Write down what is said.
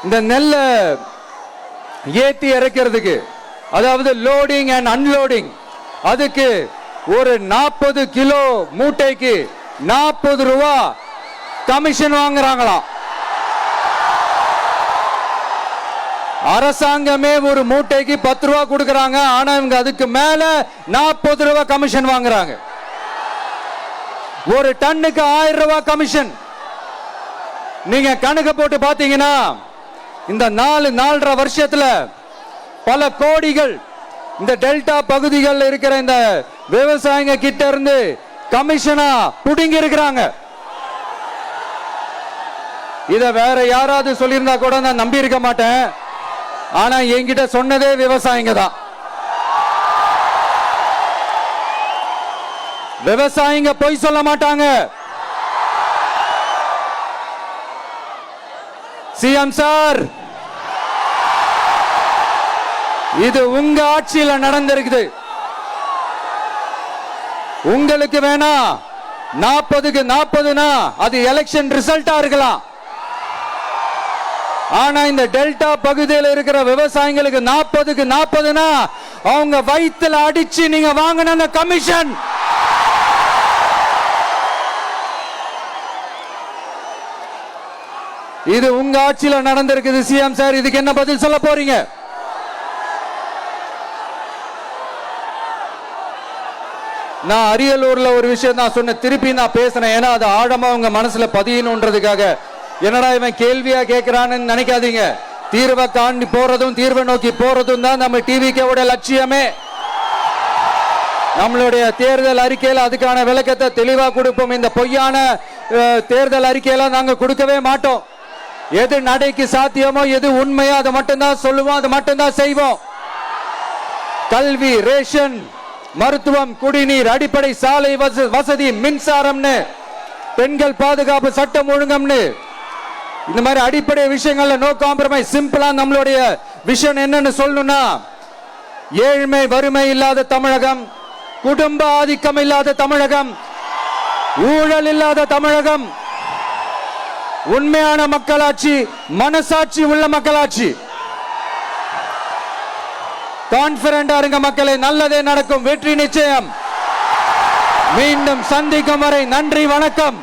இந்த நெல்ல ஏத்தி இறக்கிறதுக்கு, அதாவது லோடிங் அண்ட் அன்லோடிங், அதுக்கு ஒரு 40 கிலோ மூட்டைக்கு 40 ரூபா கமிஷன் வாங்குறாங்களாம். அரசாங்கமே ஒரு மூட்டைக்கு 10 ரூபா கொடுக்கறாங்க. ஆனா இவங்க அதுக்கு மேல 40 ரூபா கமிஷன் வாங்குறாங்க. ஒரு டன்னுக்கு 1000 ரூபாய் கமிஷன். நீங்க கணக்கு போட்டு பாத்தீங்கன்னா இந்த 4.5 வருஷத்துல பல கோடிகள் இந்த டெல்டா பகுதிகளில் இருக்கிற இந்த விவசாயிங்க கிட்ட இருந்து கமிஷனா புடுங்கி இருக்கிறாங்க. இத வேற யாராவது சொல்லியிருந்தா கூட நான் நம்பி இருக்க மாட்டேன். ஆனா என்கிட்ட சொன்னதே விவசாயிங்க தான். விவசாயிங்க பொய் சொல்ல மாட்டாங்க. சிஎம் சார், இது உங்க ஆட்சியில நடந்திருக்குது. உங்களுக்கு வேணா 40க்கு 40னா அது எலெக்ஷன் ரிசல்ட்டா இருக்கலாம். ஆனா இந்த டெல்டா பகுதியில் இருக்கிற விவசாயிகளுக்கு 40க்கு 40னா அவங்க வயித்துல அடிச்சு நீங்க வாங்கின கமிஷன். இது உங்க ஆட்சியில நடந்திருக்குது. சிஎம் சார், இதுக்கு என்ன பதில் சொல்ல போறீங்க? நான் அரியலூர்ல ஒரு விஷயம் நான் சொன்ன, திருப்பி நான் பேசினேன். ஏன்னா அது ஆழமா உங்க மனசுல பதியணுன்றதுக்காக. என்னடா இவன் கேள்வியா கேட்கிறான்னு நினைக்காதீங்க. தீர்வை காண்டி போறதும் தீர்வை நோக்கி போறதும் தான் நம்ம டிவிக்கோட லட்சியமே. நம்மளுடைய தேர்தல் அறிக்கையில அதுக்கான விளக்கத்தை தெளிவா கொடுப்போம். இந்த பொய்யான தேர்தல் அறிக்கையில நாங்க கொடுக்கவே மாட்டோம். எது நடைக்கு சாத்தியமோ, எது உண்மையோ அதை மட்டும்தான் சொல்லுவோம், அதை மட்டும்தான் செய்வோம். கல்வி, ரேஷன், மருத்துவம், குடிநீர், அடிப்படை சாலை வசதி, மின்சாரம்னு, பெண்கள் பாதுகாப்பு, சட்டம் ஒழுங்கம்னு, இந்த மாதிரி அடிப்படை விஷயங்கள்ல நோ காம்ப்ரமைஸ். சிம்பிளா நம்மளுடைய விஷன் என்னன்னு சொல்லணும்னா, ஏழ்மை வறுமை இல்லாத தமிழகம், குடும்ப ஆதிக்கம் இல்லாத தமிழகம், ஊழல் இல்லாத தமிழகம், உண்மையான மக்களாட்சி, மனசாட்சி உள்ள மக்களாட்சி. கான்பிடன்டா இருங்க மக்களே, நல்லதே நடக்கும், வெற்றி நிச்சயம். மீண்டும் சந்திக்கும் வரை நன்றி, வணக்கம்.